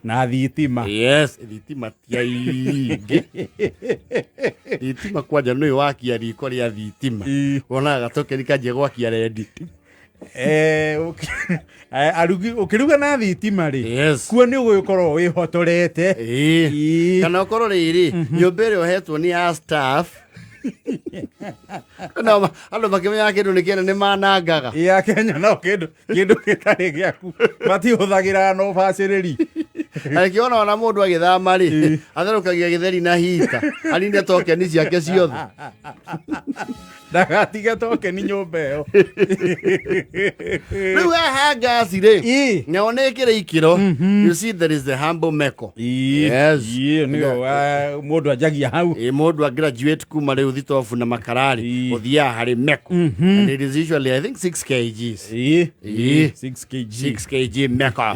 na thitima. Yes, thitima tia ingi. Thitima kwanja no wakia riko ria thitima. Wona gatokeri kaje gwakia rendi. Arugi ukiruga na thitima ri. Yes. Kuo ni ugukorwo wihotorete. Kana ukorwo riri nyumba ĩrĩa ũhetwo ni ya staff. No, ando makimenya kindu ni kene ni manangaga. Ya Kenya no kindu gitari giaku. Matihuthagira no baciriri. Akiona wana mundu agithama ri, atharukagia githeri na hita. Alinde tokeni ciake ciothe. Ndagatige tokeni nyumba ĩyo. Riu haha gasi ri. Nyone kire ikiro. You see there is the humble meko. Yes. Nio mundu ajagia hau. Mundu graduate kuma riu thitofu na makarari. Uthia hari meko. And it is usually I think 6 kgs. 6 kg. 6 kg meko.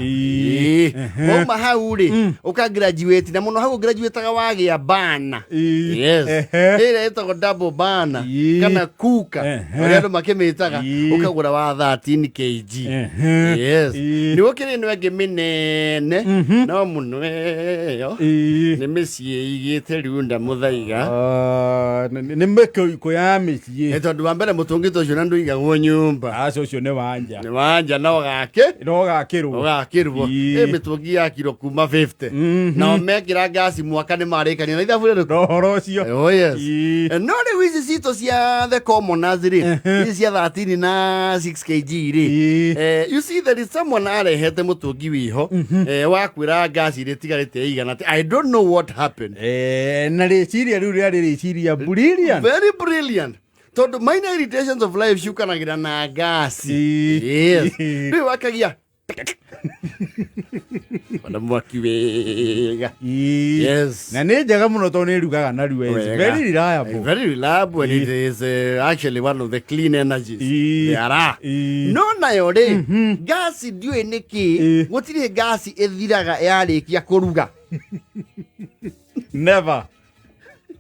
Moma hau ri. Uka graduate na muno hau graduate ga wagia bana. Yes. Ire ito double bana. Kana kuka. Ore andu makimitaga ukagura wa 13 kg. Yes. Ni ukire ni wege minene no muno yo. Ni micie igite riunda muthaiga. Ni meko iko ya micie. Etondu wa mbere mutungito cio na nduigagwo nyumba. Acio cio ni wanja. Ni wanja no gake. No gakirwo. Gakirwo. Mitungi ya kilo kuma 50. Na omekira gasi mwaka ni marikania na ithabu ri. No horo cio. Oh yes. No ni wizi cito cia the commoners ri. Ici cia 13 na 6 kg ri. You see there is someone arehete mutungi wiho. Wakwira gasi ri tigarite igana. I don't know what happened. Na riciria riu ria riciria brilliant. Very brilliant. Tondu minor irritations of life ciukanagira na gasi. Yes. Riu wakagia Wana mwaki wega. Yes. Na ni njega muno to ni rugaga na ruwa. Very reliable. Very reliable and it is actually one of the clean energies. There are. No na yore. Gasi ndiwe niki. Gutire gasi ĩthiraga yarikia kuruga. Never.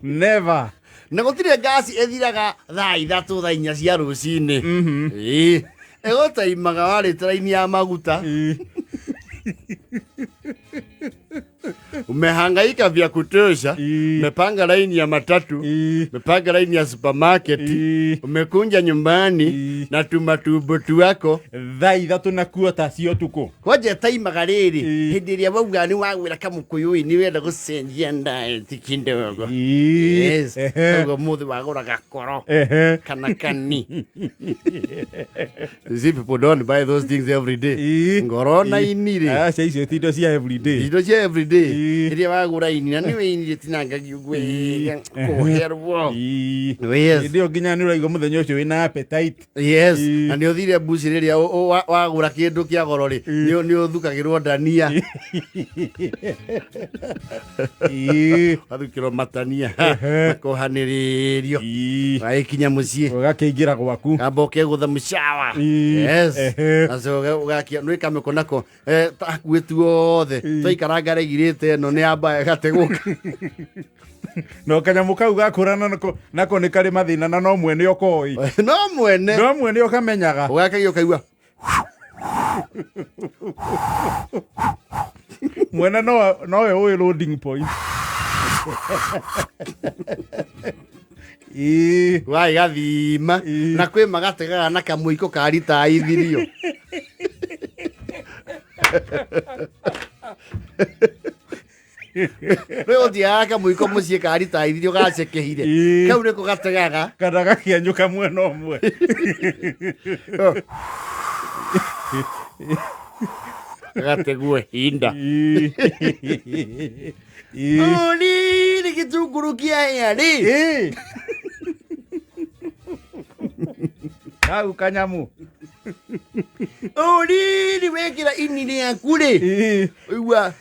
Never. Na gutire gasi ĩthiraga thaa 3 thaa 4 cia rũcinĩ. Egotaimaga warĩ traini ya maguta. Umehangaika vya kutosha. Umepanga laini ya matatu. Umepanga laini ya supermarket. Umekunja nyumbani na tumatubo wako. Thaa 3 na kuota cio tuko. Kwaje taimaga rĩrĩ hĩndĩ ĩrĩa wauga ni wagwĩra kamũkũyũ ni wenda gũcenjia diet kidogo. Yes. Ngo muthi wagũra gakoro. Kana kani. These people don't buy those things every day. Ngorona inire. Icio tindo cia every day. Tindo cia every day. Iria wagũra ini na niwe ini tinangagia gwega kuherwo. Yes. Ndio nginya ni ũraigua mũthenya ũcio wĩna appetite. Yes. Na nĩ ũthire buci rĩrĩa wagũra kĩndũ kĩa goro rĩ nĩ ũthukagĩrwo ndania. Wathukĩrwo matania makohanĩrĩrio. Waikinya mũciĩ ũgakĩingĩra gwaku. Kamba ũkegũtha mũcawa. Yes. Nacio ũgakia nĩ kamĩko nako takuĩtu othe tũikaranga regirĩte no nĩ amba gategũka. No kanyamũ kau gakũrana nako nĩ karĩ mathĩna na no mwene ũkoĩ. No mwene ũkamenyaga. Ũgakagio kaigua. Mwene no we loading point. Wai gathima na kwĩ magategaga na kamũiko ka rita ithirio. Rĩu thiaga kamũiko mũciĩ ka rita ithirio gacekehire. Kau nĩko gategaga. Kana gakĩanyũka mwena ũmwe. Gategue hinda. Ni gĩtunguru kĩa rĩ. Kau kanyamu. Ni wekĩra ini rĩaku rĩ. Ũigua.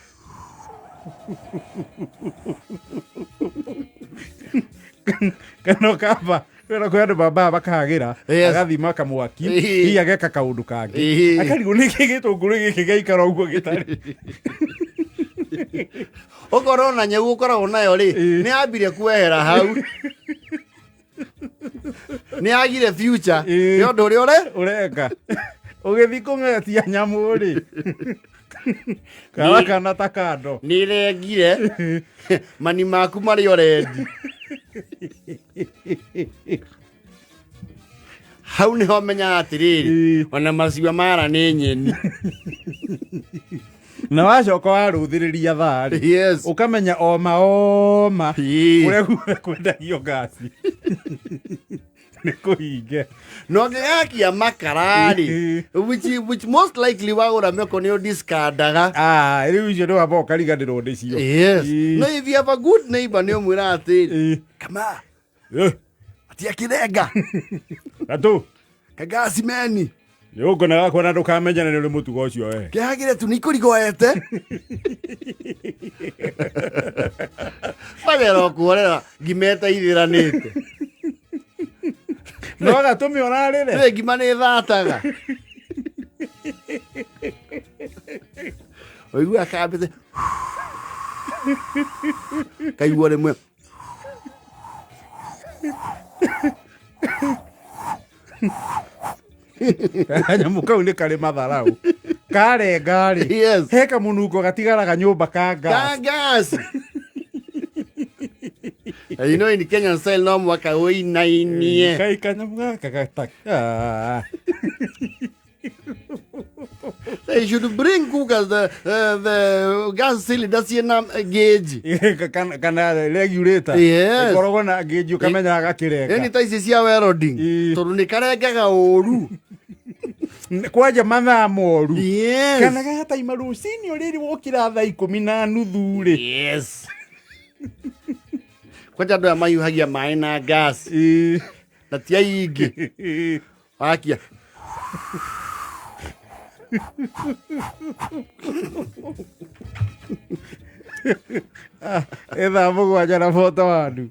Kana kaba. Wena kwa andũ baba bakagira agathima kamwaki hiya geka kaundu kangi akarigwo niki gitunguru giki gaikara uguo gitari Okorwo na nyau ukoragwo nayo ri ni ambire kwehera hau ni agire future ni undu uri ureka ugithi kungetia nyamu ri kana ta kando nĩ rengire mani maku marĩ orendi hau nĩho menyaga atĩrĩrĩ ona maciwa mara nĩ nyeni na wacoka warũthĩrĩria tharĩ ũkamenya oma ũrĩa kwendagio ngasi nĩ kũhinge no ngĩgakia makararĩ which most likely wagũra meko nĩ ũdiscardaga rĩu icio nĩ wamba ũkariganĩrwo nĩcio no if you have a good neighbor nĩ ũmwĩra atĩ kama atiakĩrenga gatũ kagasi meni yũngona gakwa na ndũkamenyana nĩ ũrĩ mũtugo ũcio we kĩhagĩre tu nĩ ikũrigoete magera ũkuorera ngimeta ithĩranĩte no gatũme ũrarĩre ngima nĩ thataga ũigua kambĩte kaigua rĩmwe kanyamũ kau nĩ karĩ matharaũ karengarĩ he kamũnungo gatigaraga nyũmba ka gas you know in Kenyan style no mwaka ũinainie kai kanyamũ gaka gataka they should bring cookers the gas cylinder ciena gauge kana regulator ikoragwo na gauge ũkamenya gakĩrenga yani ta ici cia welding tondũ nĩ karengaga ũru kwanja mathaa moru kana gataima rũcinĩ ũrĩrĩ wokĩra thaa 10:30 kwanja andũ aya mahiũhagia maĩ na gas na ti aingĩ wakia etha mũgwanja na boto wandu